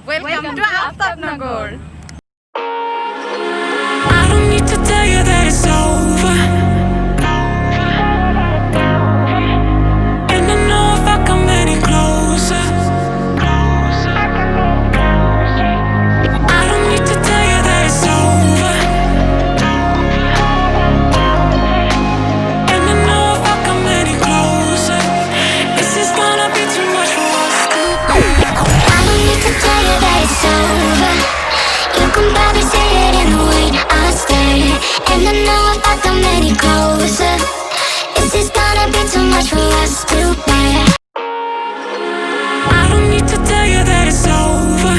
Welcome to Aftab Nagar. I don't need to tell you that it's over. And I know if I come any closer. I don't need to tell you that it's over. And I know if I come any closer, this is gonna be too much for us to bear. I don't need to tell you that it's over. You can probably say it in the way I stay. And I know if I come any closer, this is gonna be too much for us to bear. I don't need to tell you that it's over.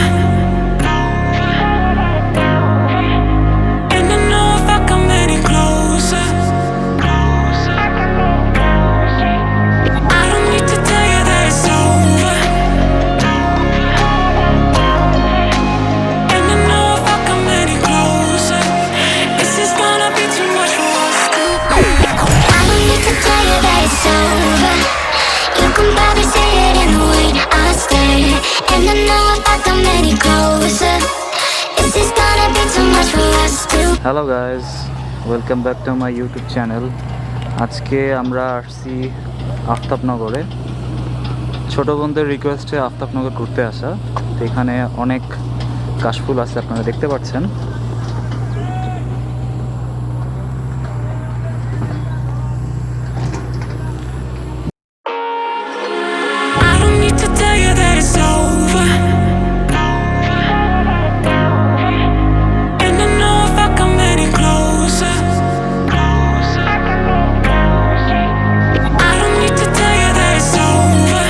And I know if I come any closer, I don't need to tell you that it's over. And I know if I come any closer, this is gonna be too much for us to bear. I don't need to tell you that it's over. You can probably say it in the way I stay. And I know if I come any closer, this is gonna be too much for us to bear. Hello guys, welcome back to my YouTube channel. আজকে আমরা আসছি আফতাবনগরে। ছোটো বোনদের রিকোয়েস্টে আফতাবনগর ঘুরতে আসা। তো এখানে অনেক কাশফুল আছে, আপনারা দেখতে পাচ্ছেন। I don't need to tell you that it's over. And I know if I come any closer, I don't need to tell you that it's over.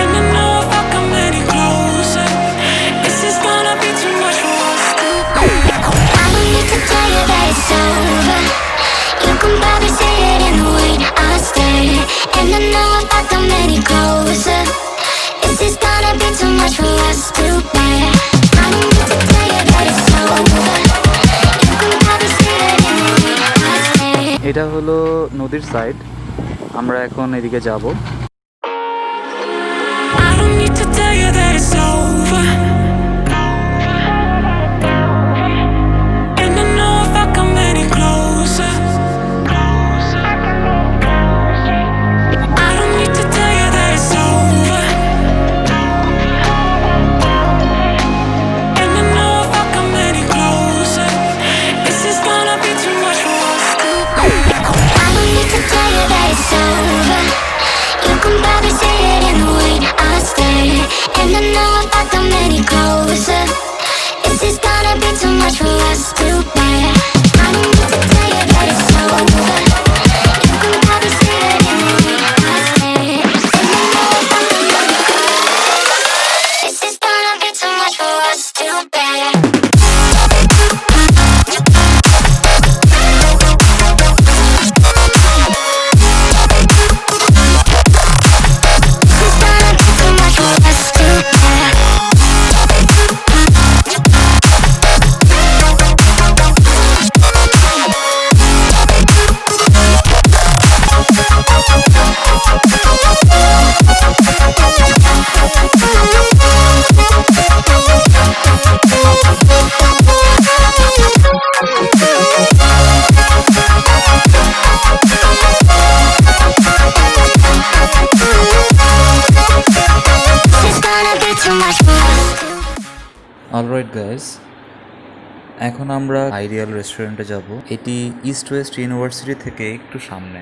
And I know if I come any closer, this is gonna be too much for us to bear. I don't need to tell you that it's over. You can probably say it in the way I stay. And I know if I come any closer, this is gonna be too much for us to bear. I don't need to tell you that it's over. You can probably say it in the way I stay. এটা হলো নদীর side, আমরা এখন এদিকে যাব। I don't need to tell you that it's over. And I know if I come any closer, I don't need to tell you that it's over. And I know if I come any closer, this is gonna be too much for us to bear. I don't need to tell you that it's over. You can probably say it in the way I stay. And I know if I come any closer, this is gonna be too much for us to bear. I don't need to tell you that it's over. You can probably say it in the way I stay. And I know if I come any closer, this is gonna be too much for us to bear. Alright guys, এখন আমরা ideal রেস্টুরেন্টে যাব। এটি east West university থেকে একটু সামনে।